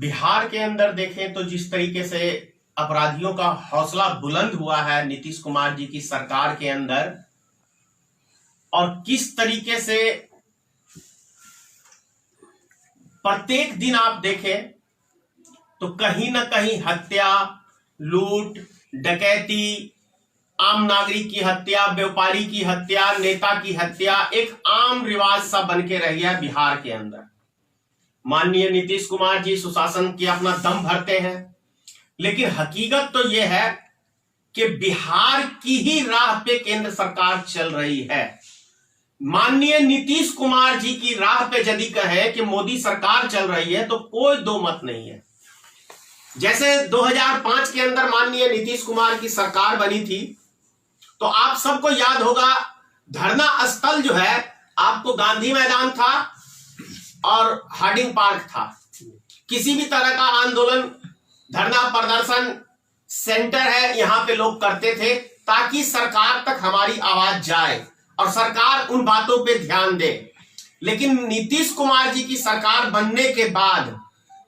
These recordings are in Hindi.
बिहार के अंदर देखें तो जिस तरीके से अपराधियों का हौसला बुलंद हुआ है नीतीश कुमार जी की सरकार के अंदर, और किस तरीके से प्रत्येक दिन आप देखें तो कहीं ना कहीं हत्या, लूट, डकैती, आम नागरिक की हत्या, व्यापारी की हत्या, नेता की हत्या एक आम रिवाज सा बन के रह गया बिहार के अंदर। माननीय नीतीश कुमार जी सुशासन की अपना दम भरते हैं, लेकिन हकीकत तो यह है कि बिहार की ही राह पे केंद्र सरकार चल रही है। माननीय नीतीश कुमार जी की राह पे यदि कहे कि मोदी सरकार चल रही है तो कोई दो मत नहीं है। जैसे 2005 के अंदर माननीय नीतीश कुमार की सरकार बनी थी तो आप सबको याद होगा, धरना स्थल जो है आपको गांधी मैदान था और हार्डिंग पार्क था। किसी भी तरह का आंदोलन, धरना प्रदर्शन सेंटर है, यहां पे लोग करते थे ताकि सरकार तक हमारी आवाज जाए और सरकार उन बातों पे ध्यान दे। लेकिन नीतीश कुमार जी की सरकार बनने के बाद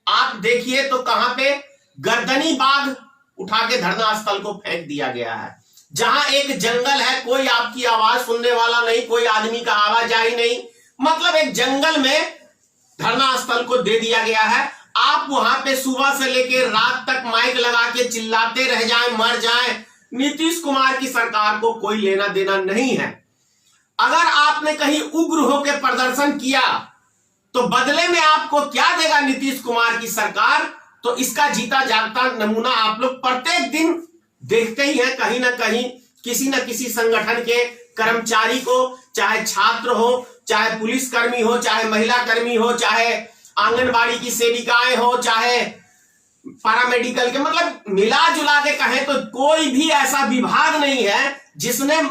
आप देखिए तो कहां पे गर्दनी बाग उठा के धरना स्थल को फेंक दिया गया है। जहां एक जंगल है, कोई आपकी आवाज सुनने वाला नहीं, कोई आदमी का आवाजाही नहीं, मतलब एक जंगल में धरना स्थल को दे दिया गया है। आप वहां पे सुबह से लेकर रात तक माइक लगा के चिल्लाते रह जाएं, मर जाएं, नीतीश कुमार की सरकार को कोई लेना देना नहीं है। अगर आपने कहीं उग्र होकर प्रदर्शन किया तो बदले में आपको क्या देगा नीतीश कुमार की सरकार, तो इसका जीता जागता नमूना आप लोग प्रत्येक दिन देखते ही हैं। कहीं ना कहीं किसी न किसी संगठन के कर्मचारी को, चाहे छात्र हो, चाहे पुलिसकर्मी हो, चाहे महिला कर्मी हो, चाहे आंगनबाड़ी की सेविकाएं हो, चाहे पैरामेडिकल के, मतलब मिला जुला के कहें तो कोई भी ऐसा विभाग नहीं है जिसने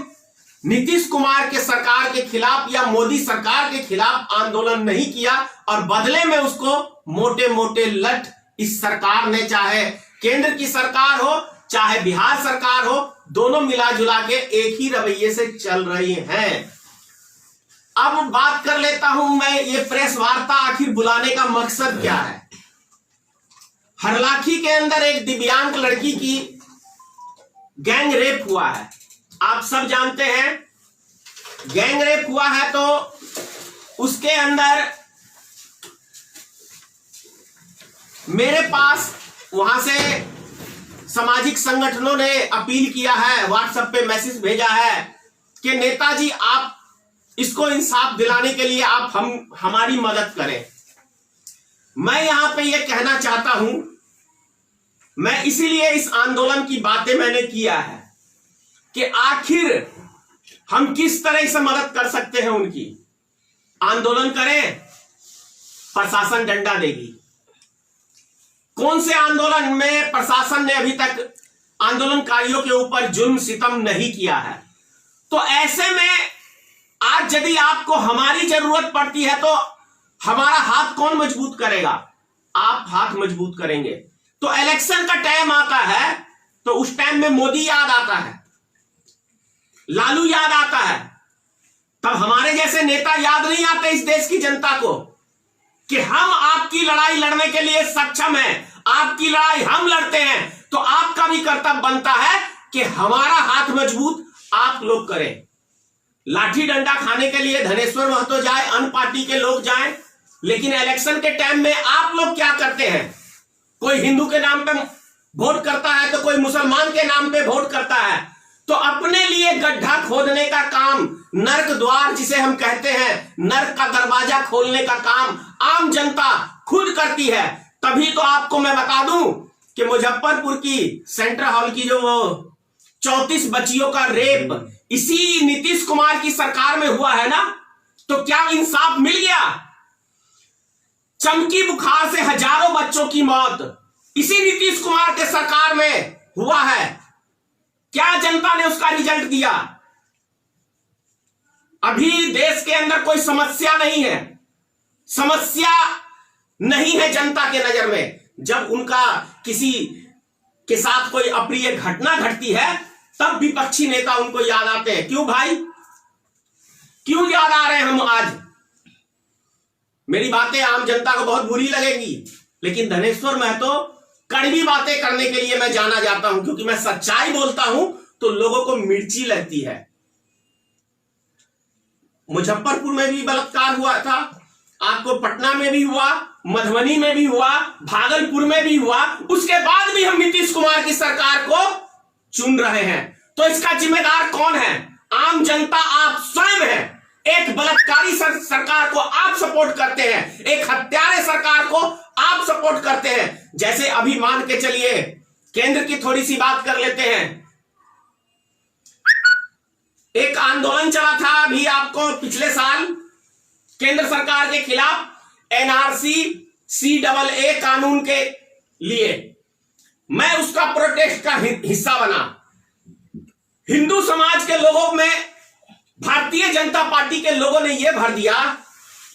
नीतीश कुमार के सरकार के खिलाफ या मोदी सरकार के खिलाफ आंदोलन नहीं किया और बदले में उसको मोटे मोटे लठ इस सरकार ने, चाहे केंद्र की सरकार हो चाहे बिहार सरकार हो, दोनों मिला जुला के एक ही रवैये से चल रही हैं। अब बात कर लेता हूं मैं, ये प्रेस वार्ता आखिर बुलाने का मकसद क्या है। हरलाखी के अंदर एक दिव्यांग लड़की की गैंग रेप हुआ है, आप सब जानते हैं। गैंग रेप हुआ है तो उसके अंदर मेरे पास वहां से सामाजिक संगठनों ने अपील किया है, व्हाट्सएप पे मैसेज भेजा है कि नेताजी आप इसको इंसाफ दिलाने के लिए आप हमारी मदद करें। मैं यहां पे यह कहना चाहता हूं, मैं इसीलिए इस आंदोलन की बातें मैंने किया है कि आखिर हम किस तरह से मदद कर सकते हैं उनकी। आंदोलन करें, प्रशासन डंडा देगी। कौन से आंदोलन में प्रशासन ने अभी तक आंदोलनकारियों के ऊपर जुल्म सितम नहीं किया है? तो ऐसे में आज यदि आपको हमारी जरूरत पड़ती है तो हमारा हाथ कौन मजबूत करेगा? आप हाथ मजबूत करेंगे। तो इलेक्शन का टाइम आता है तो उस टाइम में मोदी याद आता है, लालू याद आता है, तब हमारे जैसे नेता याद नहीं आते इस देश की जनता को कि हम आपकी लड़ाई लड़ने के लिए सक्षम हैं, आपकी लड़ाई हम लड़ते हैं। तो आपका भी कर्तव्य बनता है कि हमारा हाथ मजबूत आप लोग करें। लाठी डंडा खाने के लिए धनेश्वर महतो जाए, अन्य पार्टी के लोग जाएं, लेकिन इलेक्शन के टाइम में आप लोग क्या करते हैं? कोई हिंदू के नाम पे वोट करता है तो कोई मुसलमान के नाम पे वोट करता है। तो अपने लिए गड्ढा खोदने का काम, नर्क द्वार जिसे हम कहते हैं, नर्क का दरवाजा खोलने का काम आम जनता खुद करती है। तभी तो आपको मैं बता दूं कि मुजफ्फरपुर की सेंट्रल हॉल की जो 34 बच्चियों का रेप इसी नीतीश कुमार की सरकार में हुआ है ना, तो क्या इंसाफ मिल गया? चमकी बुखार से हजारों बच्चों की मौत इसी नीतीश कुमार के सरकार में हुआ है। क्या जनता ने उसका रिजल्ट दिया? अभी देश के अंदर कोई समस्या नहीं है, समस्या नहीं है जनता के नजर में। जब उनका किसी के साथ कोई अप्रिय घटना घटती है तब विपक्षी नेता उनको याद आते हैं। क्यों भाई, क्यों याद आ रहे हैं हम आज? मेरी बातें आम जनता को बहुत बुरी लगेंगी, लेकिन धनेश्वर महतो कड़वी बातें करने के लिए मैं जाना जाता हूं, क्योंकि मैं सच्चाई बोलता हूं तो लोगों को मिर्ची लगती है। मुजफ्फरपुर में भी बलात्कार हुआ था, आपको पटना में भी हुआ, मधुबनी में भी हुआ, भागलपुर में भी हुआ, उसके बाद भी हम नीतीश कुमार की सरकार को चुन रहे हैं। तो इसका जिम्मेदार कौन है? आम जनता, आप स्वयं हैं। एक बलात्कारी सरकार को आप सपोर्ट करते हैं, एक हत्यारे सरकार को आप सपोर्ट करते हैं। जैसे अभी मान के चलिए, केंद्र की थोड़ी सी बात कर लेते हैं। एक आंदोलन चला था अभी आपको पिछले साल केंद्र सरकार के खिलाफ, एनआरसी CAA कानून के लिए। मैं उसका प्रोटेस्ट का हिस्सा बना। हिंदू समाज के लोगों में भारतीय जनता पार्टी के लोगों ने यह भर दिया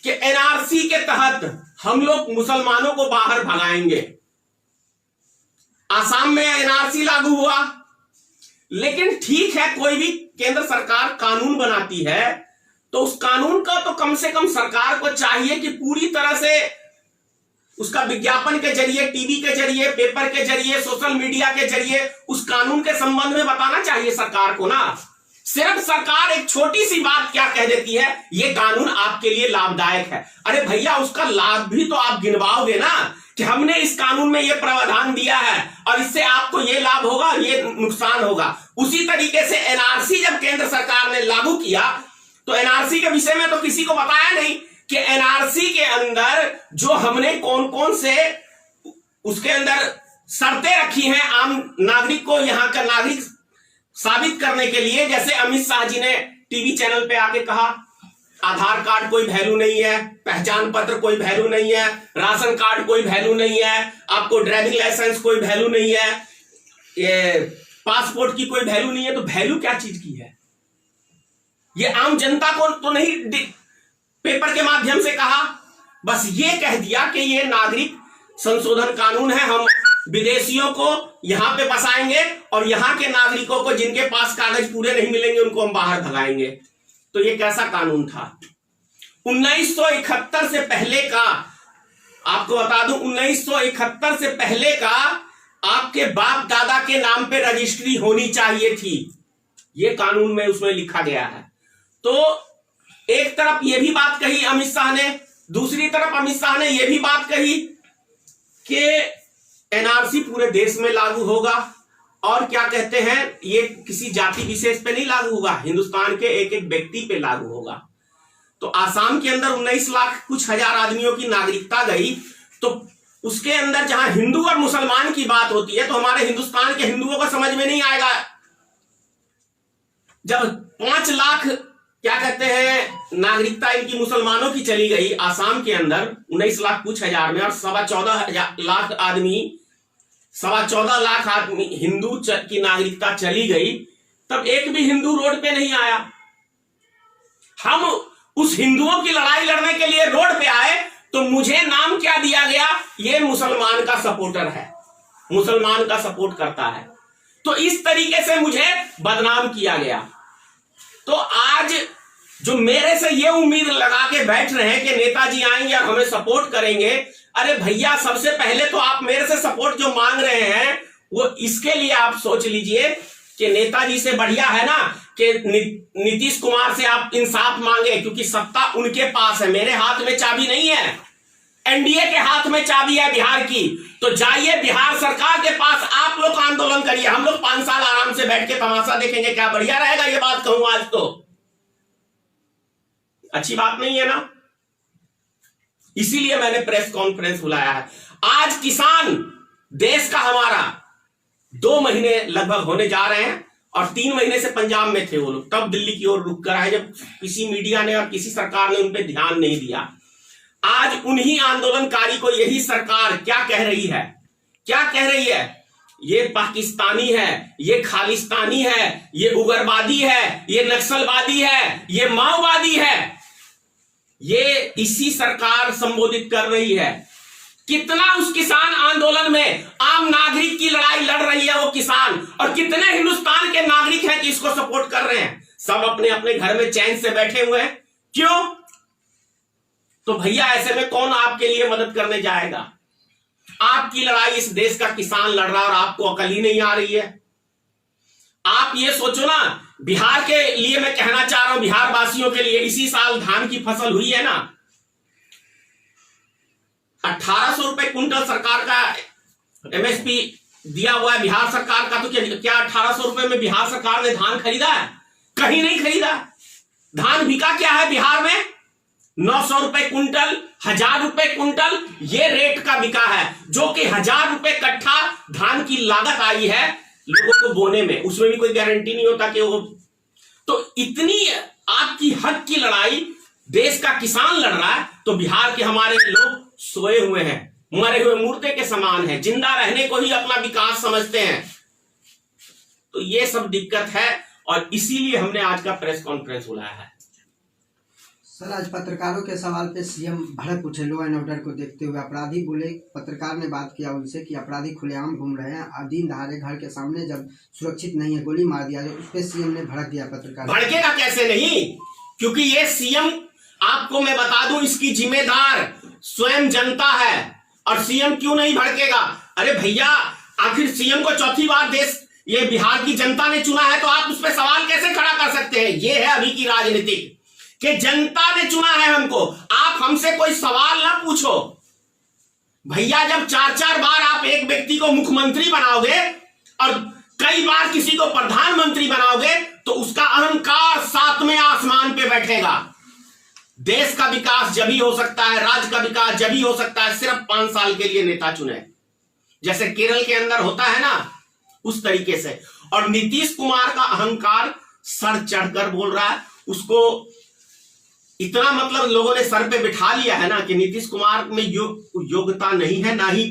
कि एनआरसी के तहत हम लोग मुसलमानों को बाहर भगाएंगे। आसाम में एनआरसी लागू हुआ, लेकिन ठीक है, कोई भी केंद्र सरकार कानून बनाती है तो उस कानून का तो कम से कम सरकार को चाहिए कि पूरी तरह से उसका विज्ञापन के जरिए, टीवी के जरिए, पेपर के जरिए, सोशल मीडिया के जरिए उस कानून के संबंध में बताना चाहिए सरकार को ना। सिर्फ सरकार एक छोटी सी बात क्या कह देती है, ये कानून आपके लिए लाभदायक है। अरे भैया, उसका लाभ भी तो आप गिनवाओगे ना कि हमने इस कानून में ये प्रावधान दिया है और इससे आपको ये लाभ होगा, ये नुकसान होगा। उसी तरीके से एनआरसी जब केंद्र सरकार ने लागू किया तो एनआरसी के विषय में तो किसी को बताया नहीं कि एनआरसी के अंदर जो हमने कौन कौन से उसके अंदर शर्तें रखी हैं आम नागरिक को यहां का नागरिक साबित करने के लिए। जैसे अमित शाह जी ने टीवी चैनल पे आके कहा, आधार कार्ड कोई वैल्यू नहीं है, पहचान पत्र कोई वैल्यू नहीं है, राशन कार्ड कोई वैल्यू नहीं है, आपको ड्राइविंग लाइसेंस कोई वैल्यू नहीं है, ये पासपोर्ट की कोई वैल्यू नहीं है। तो वैल्यू क्या चीज की है? ये आम जनता को तो नहीं पेपर के माध्यम से कहा, बस ये कह दिया कि ये नागरिक संशोधन कानून है, हम विदेशियों को यहां पे बसाएंगे और यहां के नागरिकों को जिनके पास कागज पूरे नहीं मिलेंगे उनको हम बाहर भगाएंगे। तो ये कैसा कानून था? 1971 से पहले का, आपको बता दूं, 1971 से पहले का आपके बाप दादा के नाम पे रजिस्ट्री होनी चाहिए थी, ये कानून में उसमें लिखा गया है। तो एक तरफ ये भी बात कही अमित शाह ने, दूसरी तरफ अमित शाह ने यह भी बात कही कि एनआरसी पूरे देश में लागू होगा और क्या कहते हैं, ये किसी जाति विशेष पे नहीं लागू होगा, हिंदुस्तान के एक एक व्यक्ति पे लागू होगा। तो आसाम के अंदर 19 लाख कुछ हजार आदमियों की नागरिकता गई, तो उसके अंदर जहां हिंदू और मुसलमान की बात होती है तो हमारे हिंदुस्तान के हिंदुओं को समझ में नहीं आएगा। जब 5 लाख क्या कहते हैं नागरिकता इनकी मुसलमानों की चली गई आसाम के अंदर 19 लाख कुछ हजार में, और 14.25 लाख आदमी हिंदू की नागरिकता चली गई, तब एक भी हिंदू रोड पे नहीं आया। हम उस हिंदुओं की लड़ाई लड़ने के लिए रोड पे आए तो मुझे नाम क्या दिया गया, ये मुसलमान का सपोर्टर है, मुसलमान का सपोर्ट करता है। तो इस तरीके से मुझे बदनाम किया गया। तो आज जो मेरे से ये उम्मीद लगा के बैठ रहे हैं कि नेताजी आएंगे और हमें सपोर्ट करेंगे, अरे भैया, सबसे पहले तो आप मेरे से सपोर्ट जो मांग रहे हैं वो इसके लिए आप सोच लीजिए कि नेताजी से बढ़िया है ना कि नीतीश कुमार से आप इंसाफ मांगे, क्योंकि सत्ता उनके पास है, मेरे हाथ में चाबी नहीं है, एनडीए के हाथ में चाबी है बिहार की। तो जाइए बिहार सरकार के पास, आप लोग आंदोलन करिए, हम लोग 5 साल आराम से बैठ के तमाशा देखेंगे, क्या बढ़िया रहेगा। ये बात कहूं आज तो अच्छी बात नहीं है ना, इसीलिए मैंने प्रेस कॉन्फ्रेंस बुलाया है। आज किसान देश का हमारा 2 महीने लगभग होने जा रहे हैं और 3 महीने से पंजाब में थे वो लोग, तब दिल्ली की ओर रुक कर आए जब किसी मीडिया ने और किसी सरकार ने उन पर ध्यान नहीं दिया। आज उन्हीं आंदोलनकारी को यही सरकार क्या कह रही है, क्या कह रही है, ये पाकिस्तानी है, ये खालिस्तानी है, ये उग्रवादी है, ये नक्सलवादी है, ये माओवादी है, ये इसी सरकार संबोधित कर रही है। कितना उस किसान आंदोलन में आम नागरिक की लड़ाई लड़ रही है वो किसान, और कितने हिंदुस्तान के नागरिक हैं कि इसको सपोर्ट कर रहे हैं। सब अपने अपने घर में चैन से बैठे हुए हैं, क्यों? तो भैया ऐसे में कौन आपके लिए मदद करने जाएगा? आपकी लड़ाई इस देश का किसान लड़ रहा है और आपको अकल ही नहीं आ रही है। आप ये सोचो ना, बिहार के लिए मैं कहना चाह रहा हूं, बिहार वासियों के लिए, इसी साल धान की फसल हुई है ना, 1800 रुपए कुंटल सरकार का एमएसपी दिया हुआ है बिहार सरकार का। तो क्या 1800 रुपए में बिहार सरकार ने धान खरीदा है? कहीं नहीं खरीदा। धान बिका क्या है बिहार में? 900 रुपए कुंटल, 1000 रुपए कुंटल, ये रेट का बिका है, जो कि 1000 रुपए कट्ठा धान की लागत आई है लोगों को बोने में। उसमें भी कोई गारंटी नहीं होता कि वो, तो इतनी आपकी हक की लड़ाई देश का किसान लड़ रहा है, तो बिहार के हमारे लोग सोए हुए हैं, मरे हुए मुर्दे के समान है, जिंदा रहने को ही अपना विकास समझते हैं। तो ये सब दिक्कत है और इसीलिए हमने आज का प्रेस कॉन्फ्रेंस बुलाया है। सर, आज पत्रकारों के सवाल पे सीएम भड़क उठे लॉ एंड ऑर्डर को देखते हुए। अपराधी बोले, पत्रकार ने बात किया उनसे कि अपराधी खुलेआम घूम रहे हैं, दिन दहाड़े घर के सामने जब सुरक्षित नहीं है गोली मार दिया जाए, उस पर सीएम ने भड़क दिया पत्रकार। भड़केगा कैसे नहीं, क्योंकि ये सीएम, आपको मैं बता दूं, इसकी जिम्मेदार स्वयं जनता है। और सीएम क्यों नहीं भड़केगा? अरे भैया, आखिर सीएम को चौथी बार देश, ये बिहार की जनता ने चुना है, तो आप उस पर सवाल कैसे खड़ा कर सकते हैं? ये है अभी की राजनीति कि जनता ने चुना है हमको, आप हमसे कोई सवाल ना पूछो। भैया, जब 4-4 बार आप एक व्यक्ति को मुख्यमंत्री बनाओगे और कई बार किसी को प्रधानमंत्री बनाओगे, तो उसका अहंकार 7वें आसमान पे बैठेगा। देश का विकास जब ही हो सकता है, राज्य का विकास जब ही हो सकता है, सिर्फ 5 साल के लिए नेता चुने, जैसे केरल के अंदर होता है ना, उस तरीके से। और नीतीश कुमार का अहंकार सर चढ़कर बोल रहा है, उसको इतना मतलब लोगों ने सर पे बिठा लिया है ना कि नीतीश कुमार में योग्यता नहीं है, ना ही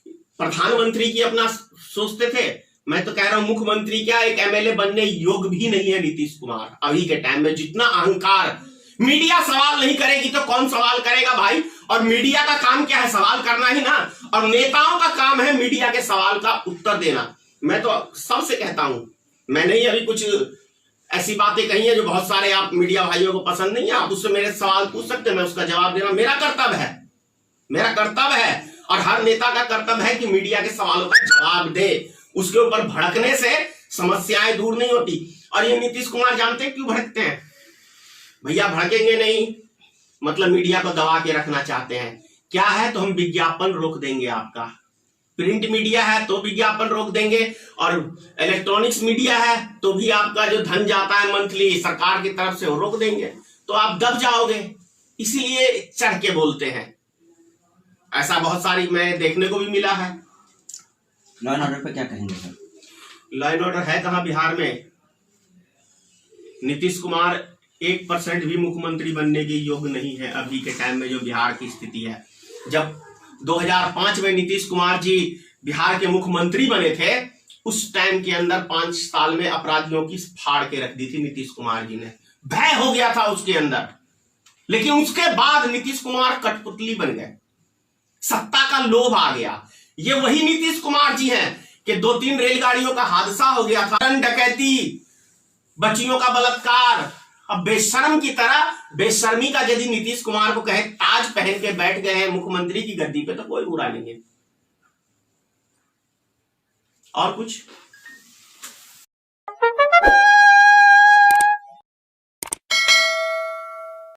प्रधानमंत्री की अपना सोचते थे। मैं तो कह रहा हूं, मुख्यमंत्री क्या, एक एमएलए बनने योग्य भी नहीं है नीतीश कुमार अभी के टाइम में। जितना अहंकार, मीडिया सवाल नहीं करेगी तो कौन सवाल करेगा भाई? और मीडिया का काम क्या है? सवाल करना ही ना। और नेताओं का काम है मीडिया के सवाल का उत्तर देना। मैं तो सबसे कहता हूं, मैंने ही अभी कुछ ऐसी बातें कही है जो बहुत सारे आप मीडिया भाइयों को पसंद नहीं है, आप उससे मेरे सवाल पूछ सकते हैं, मैं उसका जवाब देना मेरा कर्तव्य है, मेरा कर्तव्य है। और हर नेता का कर्तव्य है कि मीडिया के सवालों का जवाब दे। उसके ऊपर भड़कने से समस्याएं दूर नहीं होती। और ये नीतीश कुमार जानते हैं क्यों भड़कते हैं? भैया, भड़केंगे नहीं, मतलब मीडिया को दबा के रखना चाहते हैं। क्या है, तो हम विज्ञापन रोक देंगे आपका। प्रिंट मीडिया है तो विज्ञापन रोक देंगे, और इलेक्ट्रॉनिक्स मीडिया है तो भी आपका जो धन जाता है मंथली सरकार की तरफ से, वो रोक देंगे, तो आप दब जाओगे। इसीलिए चढ़ के बोलते हैं। ऐसा बहुत सारी मैं देखने को भी मिला है। लॉ एंड ऑर्डर पे क्या कहेंगे सर? लॉ एंड ऑर्डर है कहां बिहार में? नीतीश कुमार 1% भी मुख्यमंत्री बनने के योग्य नहीं है अभी के टाइम में, जो बिहार की स्थिति है। जब 2005 में नीतीश कुमार जी बिहार के मुख्यमंत्री बने थे, उस टाइम के अंदर 5 साल में अपराधियों की फाड़ के रख दी थी नीतीश कुमार जी ने। भय हो गया था उसके अंदर। लेकिन उसके बाद नीतीश कुमार कठपुतली बन गए, सत्ता का लोभ आ गया। ये वही नीतीश कुमार जी हैं कि 2-3 रेलगाड़ियों का हादसा हो गया था, डकैती, बच्चियों का बलात्कार। अब बेशर्म की तरह, बेशर्मी का यदि नीतीश कुमार को कहे ताज पहन के बैठ गए हैं मुख्यमंत्री की गद्दी पे, तो कोई बुरा नहीं है। और कुछ